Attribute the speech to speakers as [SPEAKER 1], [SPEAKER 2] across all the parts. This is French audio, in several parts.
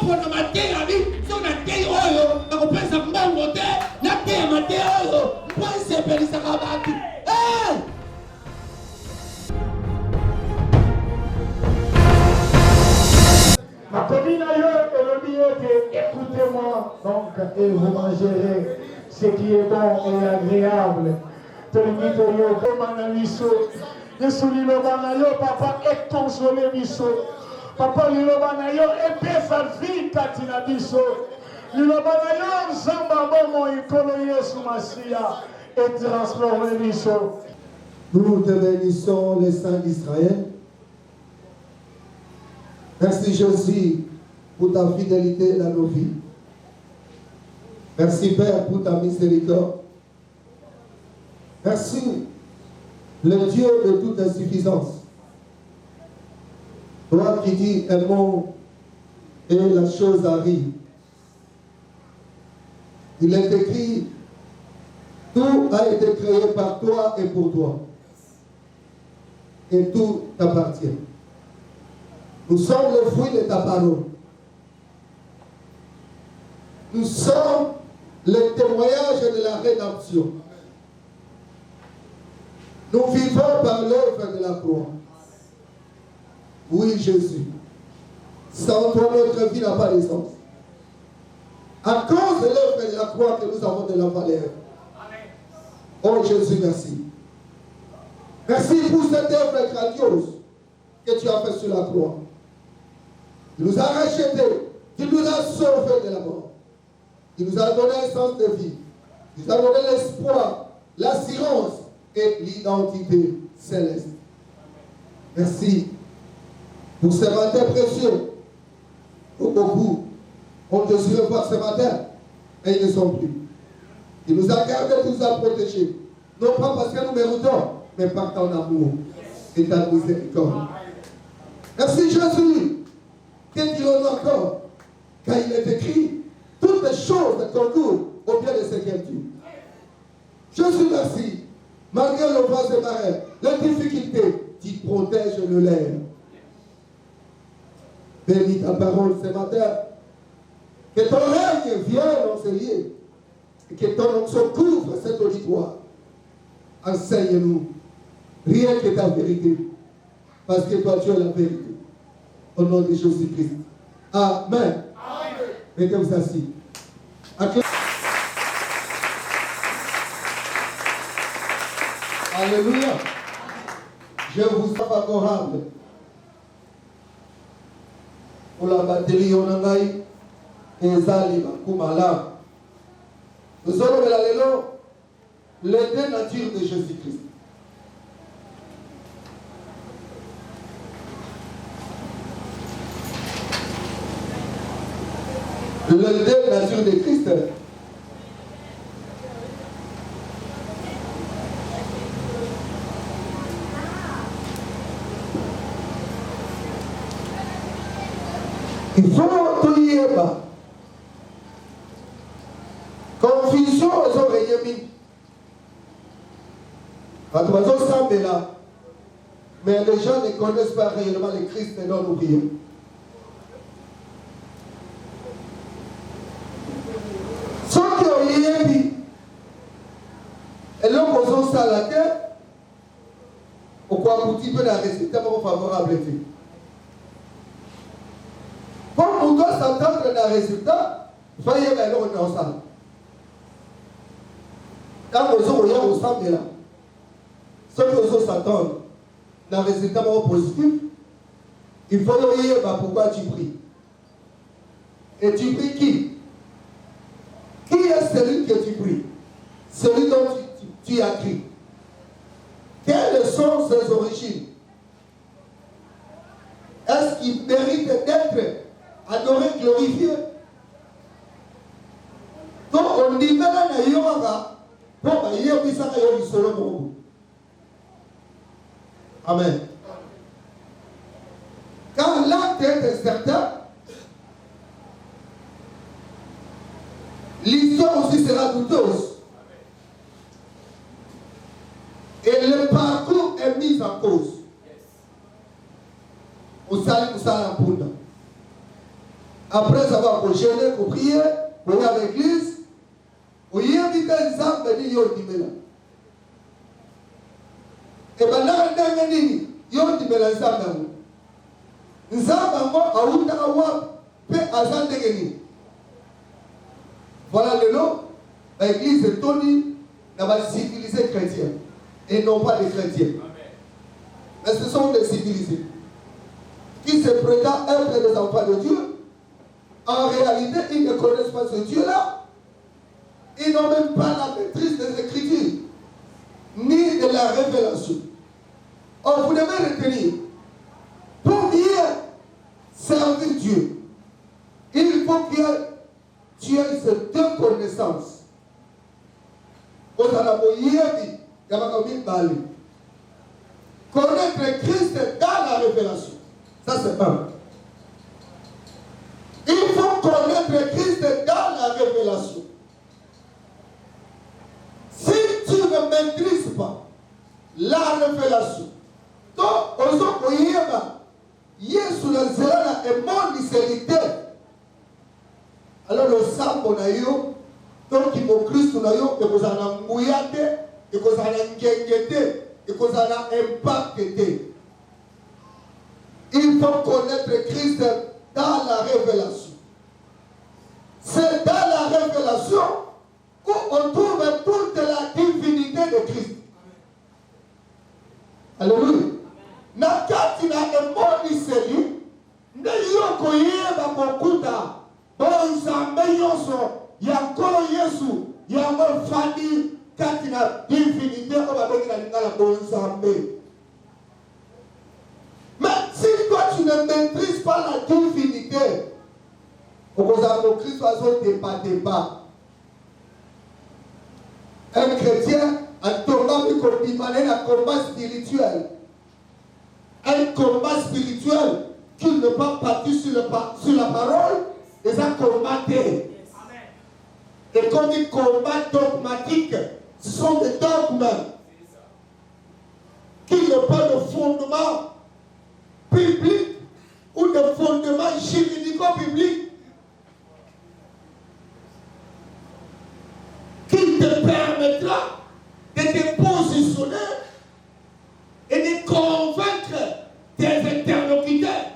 [SPEAKER 1] pour nous mater à vie, si on a été oyo, on peut se mbongo te, na te maté oyo, point c'est peli ça va battre. Hey!
[SPEAKER 2] Ma commune ailleurs et le billet que écoutez-moi donc et vous mangerez ce qui est bon et agréable. Televiteo comme Miso. Yesu lilobanayo papa est consolé Miso. Papa lilobanayo et paix sa vie katina biso. Lilobanayo zamba bomo ikolo Yesu Masia et transformé Miso.
[SPEAKER 3] Nous te bénissons les saints d'Israël. Merci Jésus pour ta fidélité dans nos vies. Merci Père pour ta miséricorde. Merci le Dieu de toute insuffisance. Toi qui dis un mot et la chose arrive. Il est écrit, tout a été créé par toi et pour toi. Et tout t'appartient. Nous sommes le fruit de ta parole. Nous sommes le témoignage de la rédemption. Nous vivons par l'œuvre de la croix. Oui, Jésus. Sans toi, notre vie n'a pas de sens. À cause de l'œuvre de la croix que nous avons de la valeur. Oh Jésus, merci. Merci pour cette œuvre grandiose que tu as faite sur la croix. Tu nous as rachetés. Tu nous as sauvés de la mort. Tu nous as donné un sens de vie. Tu nous as donné l'espoir, l'assurance et l'identité céleste. Merci pour ce matin précieux. Beaucoup ont désiré voir ce matin, et ils ne sont plus. Tu nous as gardés, tu nous as protégés. Non pas parce que nous méritons, mais par ton amour et ta miséricorde. Merci Jésus. Que dirons-nous encore? Car il est écrit, toutes les choses concourent au bien de ceux qui aiment Dieu. Jésus, merci. Malgré le vent des marées, les difficultés, tu protèges le lait. Bénis ta parole ce matin. Que ton règne vienne enseigner. Et que ton onction couvre cet auditoire. Enseigne-nous. Rien que ta vérité. Parce que toi, tu es la vérité. Au nom de Jésus-Christ. Amen. Mettez-vous assis. Alléluia. Je vous suis favorable. Pour la batterie, on a eu des alliés, nous allons les deux natures de Jésus-Christ. Les deux natures de Christ. Il faut tout y aller. Confusion aux oreilles. Quand on s'en là, mais les gens ne connaissent pas réellement le Christ et non l'oublier. Ceux qui ont dit, et là, on s'en la terre, pourquoi un petit peu de résultat favorable. Comme on doit s'attendre à un résultat, voyez maintenant on est ensemble. Quand vous êtes ensemble là, ceux qui osent s'attendre à un résultat positif, il faut dire pourquoi tu pries. Et tu pries qui? Qui est celui que tu pries? Celui dont tu as crié. Quelles sont ses origines? Est-ce qu'il mérite d'être adoré, glorifié? Donc on dit maintenant il y aura pour il y a qui ça y a solo. Amen. Car l'acte est certain, l'histoire aussi sera douteuse. Et le parcours est mis en cause. Au salut, au salut, Après avoir gêné, pour prier, pour aller à l'église, vous y invitez un zam, mais dit yo dimela. Et bien là, yo dimela zam. Nzamba mo aouta awa pe azande geni. Voilà le nom. L'église est Tony dans la civilisée chrétienne et non pas des chrétiens. Mais ce sont des civilisés qui se prétendent être des enfants de Dieu. En réalité, ils ne connaissent pas ce Dieu-là. Ils n'ont même pas la maîtrise des Écritures ni de la révélation. Or, vous devez retenir, pour bien servir Dieu, il faut que tu aies ces deux connaissances. Connaître Christ dans la révélation. Ça, c'est un. Il faut connaître Christ dans la révélation. Si tu ne maîtrises pas la révélation, donc, alors le sambo na yo, donc il faut Christ na yo, et vous en avez mouillate, et vous en avez ngengete, et vous en avez impacté. Il faut connaître Christ dans la révélation. C'est dans la révélation où on trouve toute la divinité de Christ. Alléluia. Nakati na emoni seli, ne yoko yeba kokuta, bonzambe yoso, yankolo Yesu, yango fadi, kati na divinité, obabengi na lingala bonzambe. Mais si toi tu ne maîtrises pas la divinité, au Christ va se débat. Un chrétien, un tombant qui combat un combat spirituel. Un combat spirituel qui ne pas partir sur la parole, et ça combattait. Et comme il combat dogmatique, ce sont des dogmes qui n'ont pas de fondement biblique ou de fondement juridico-biblique qui te permettra de te positionner et de convaincre tes interlocuteurs.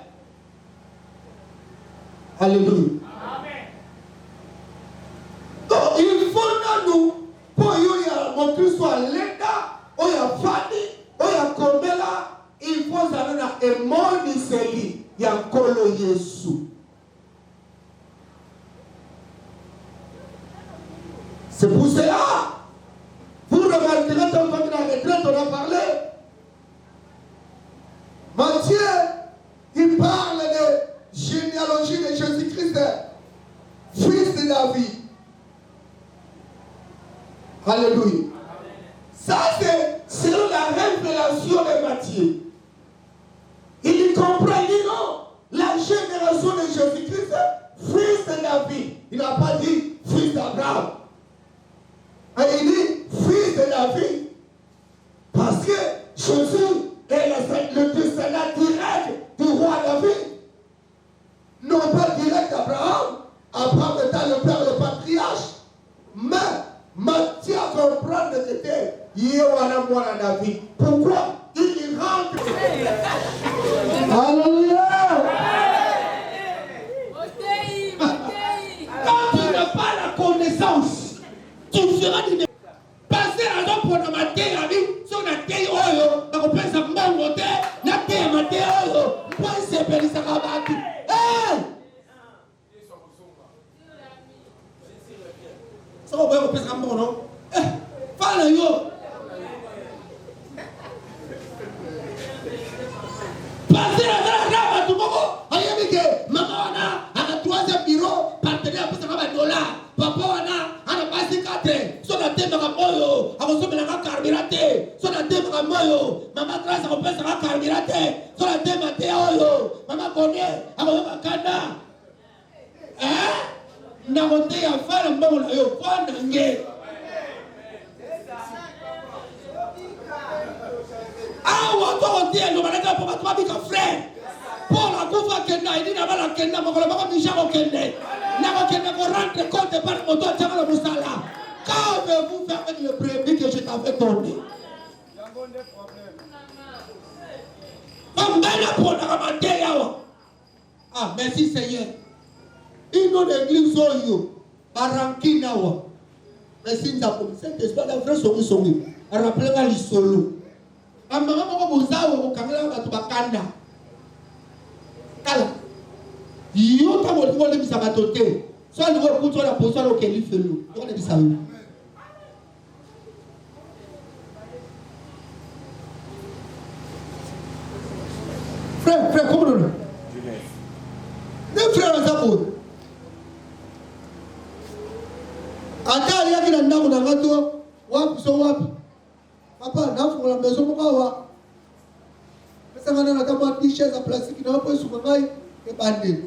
[SPEAKER 3] Alléluia. Amen. Donc il faut nous, pour mon Christ soit l'état, ou ya fadi, ou ya kombela, il faut savoir na emoni seli ya kolo Yesu. C'est pour cela, vous remarquerez quand on est dans la retraite, on a parlé. Matthieu, il parle de généalogie de Jésus-Christ, fils de David. Alléluia. Ça, c'est selon la révélation de Matthieu. Il comprend, il dit non, la génération de Jésus-Christ, fils de David. Il n'a pas dit fils d'Abraham. Et il dit fils de David. Parce que Jésus est le descendant direct du roi David. Non pas direct d'Abraham. Abraham étant le père, le patriarche. Mais Matthieu comprend que c'était Yewana Mwana David. Pourquoi il rentre? Alléluia! Quand tu n'as pas la connaissance, tu seras du passer à l'homme pour ma terre, sur la terre, on peut penser à mon côté, la terre, ma terre, on peut se faire ça à battre. Ça va pas penser à mon nom. Fala yo. Passer à la rame, tout le monde. Aïe, mais maman, on a un troisième bureau, partenaire pour $100. Papa, on a passé 4. Sur la tête de la moyo, on se met la carburate. Sur la tête de la moyo, maman grâce on peut se carburate. Sur la tête de la moyo, maman connaît, on va kanda. Hein? Na monte ya fala mbongo na yo, kwa nge. Ah, on va dire, nous allons pas frère. Pour la coupe que na
[SPEAKER 1] il dit d'abord la kenda, mon collègue, Michel Okende. N'a pas rendre compte par le moto, tiens le moussala. Qu'avez-vous fait avec le brebis que je t'avais donné? Ah, merci Seigneur. Il nous l'église au Barankina. Merci Nzapou. Cet esprit de frère Songi. Rappelez-moi l'isolo. Ah, maman, vous avez au Kamala Batubakanda. Kala. Yo, t'as mon niveau de Misabatote. Soit le niveau pour la position au Kelly Felou. On est dit ça. Frère, comment on les frères en Zabo. Ata yaki na ndako na ngato wapi so wapi. Papa, nafu la maison mkawa. Pesa ngana na kama t-shirt za plastique na hapo suka ngai ke bande.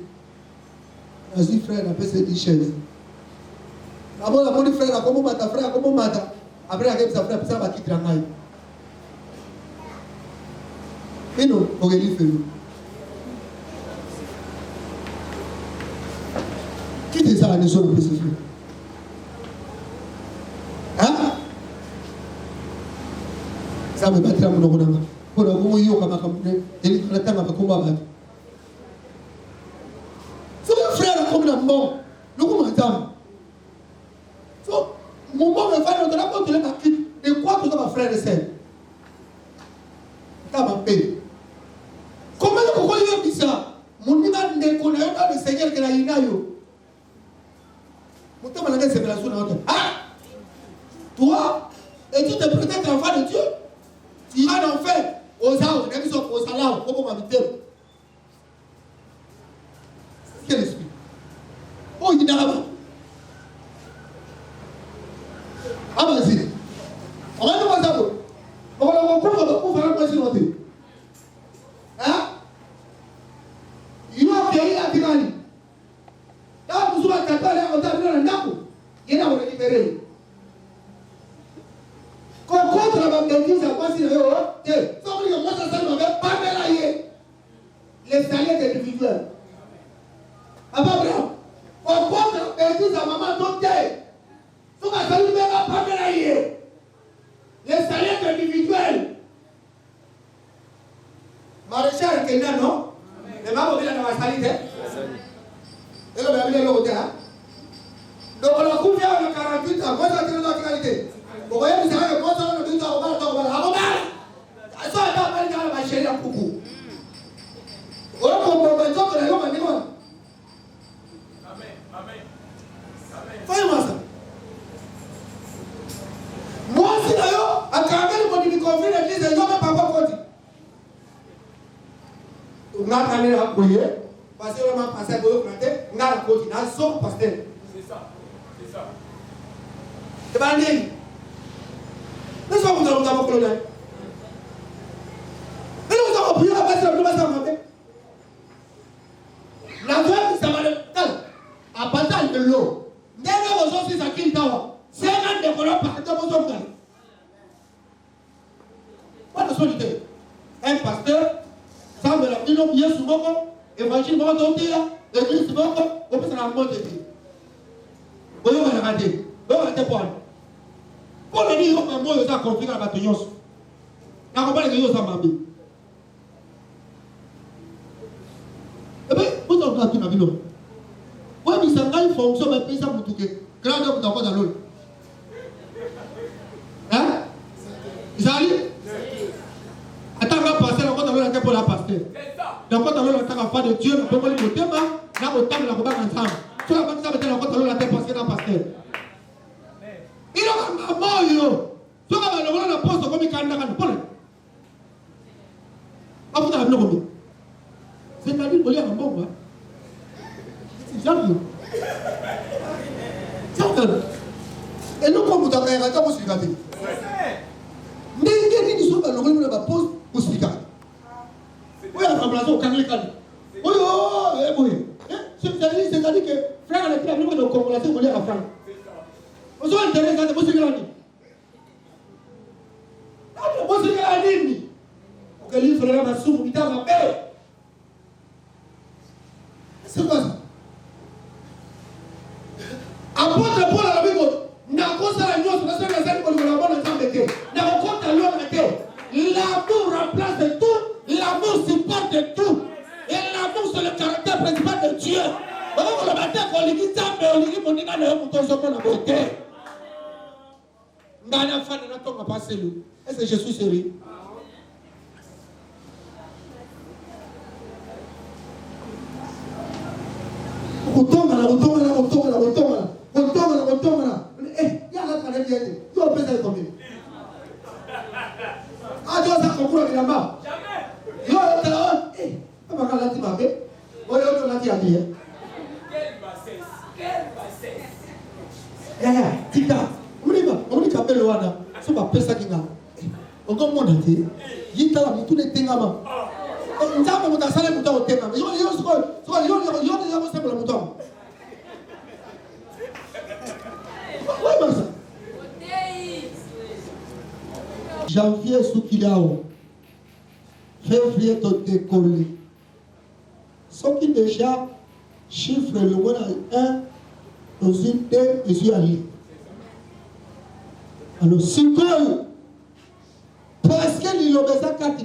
[SPEAKER 1] Nazi frère na pesa t-shirt. Na bona moni frère akomo mata frère akomo mata. Après akem sa frère pesa ba kitra ngai. Ino ogeli felu. Quitte ça à la maison de pesa. Ça me battra mon nom. Pour le moment, il y a un peu de temps à combattre. Si mon frère comme la mort, le commandant. Mon mort me fait notre rapport de la quitte. Et quoi que mon frère essaie. Ça m'a payé. Comment il y a ça? Mon niveau de connaître le Seigneur que la inayo. Mon temps à la séparation. Ah! Toi, et tu te protèges l'enfant de Dieu. Tu iras en enfer. Aux arbres, aux salaires, au moment de quel esprit? Oh, il y a là-bas. Ah, vas-y. On va nous voir ça. On va faire un point sur notre. Hein? Il y a un pays à Tigani. Là, vous avez un cadeau, on a vu un dako. Il y a un récupéré. Quand contre la bêtise, ça passe sur eux, il faut que moi ça ne pas mélanger les salaires individuels. Ah, pas vrai? Quand contre la bêtise, ça maman donc il faut que ça ne pas mélanger les salaires individuels. Maréchal Kenya, non? Les mamans viennent dans la salite. Et le bébé est là au terrain. Donc on a couvert le 48 ans. Moi, ça tient dans la qualité. Vous voyez, vous savez, moi, ça va nous dire, on va ça va pas aller dans ma chérie à coucou. On va comprendre que les gens vont dire. Amen. Voyez-moi ça. Moi, si d'ailleurs, à travers le monde du conflit, l'église, les gens ne peuvent pas dire. On a allé à couiller, parce que on a passé à couiller, on a continué à sauver pasteur. C'est ça. C'est pas un mais ça, vous avez encore le nez. Mais nous avons prié à passer le matin. La veuve, ça va le calme. À partir de l'eau. Dès que vous avez ça qui est là, c'est un décolleur par exemple aux hommes. Pas de solité. Un pasteur, ça me l'a dit, non, bien souvent, évangile, moi, d'autres là, l'église, souvent, on peut s'en remonter. Vous voyez, on va regarder. On va regarder pour pour le dire, on va faire conflit à la bataille. On va pas les gens s'en battre. Eh bien, vous avez tout dans la ville. Oui, mais ça a une fonction, mais ça vous touche. Grand homme dans votre l'eau. Hein? Ils arrivent? Attends, on va passer, on va passer la pour la passer. Donc, on va passer la foi de Dieu, on va passer le thème, là, on va passer la foi ensemble. Sur la base de la foi, on va passer la passer. Il a un mort, il a un poste comme il a un poste. Ah, vous avez un mot. C'est-à-dire qu'il y a un mot. C'est ça. Et nous, comme vous avez un raton, vous avez mais il y a des gens qui ont un poste pour se regarder. Oui, on va remplacer au Kangal. Oui. C'est-à-dire que frère, il a pris la même de Congolais, il voulait la France. Vous avez intérêt à vous dire la nuit. Vous dire la nuit. Que lui frère m'a souffert, il t'a rappelé. C'est quoi ça? Apôtre Paul a la Bible. L'amour remplace tout, l'amour supporte tout. Et l'amour, c'est le caractère principal de Dieu. Est-ce que je suis sérieux? Janvier sous qu'il a février tout décollé. Ce qui déjà chiffre le moins 1, dans une 2, je suis allé. Alors, si parce que l'île obésa 4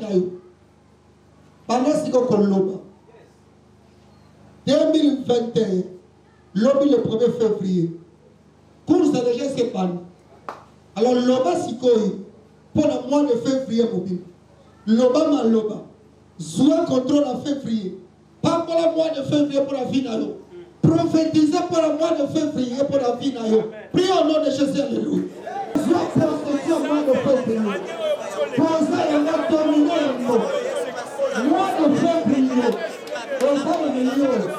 [SPEAKER 1] pendant ce qu'on l'a 2021, lobby le 1er février, course déjà séparée. Alors, l'oba si pour le mois de février, l'oba ma loba, soit contrôle en février, pas pour le mois de février pour la vie. Prophétisez pour le mois de février pour la vie. Priez au nom de Jésus, alléluia. Soit prophétisé au mois de février. Pensez à la dominer le mois de février. Pensez à la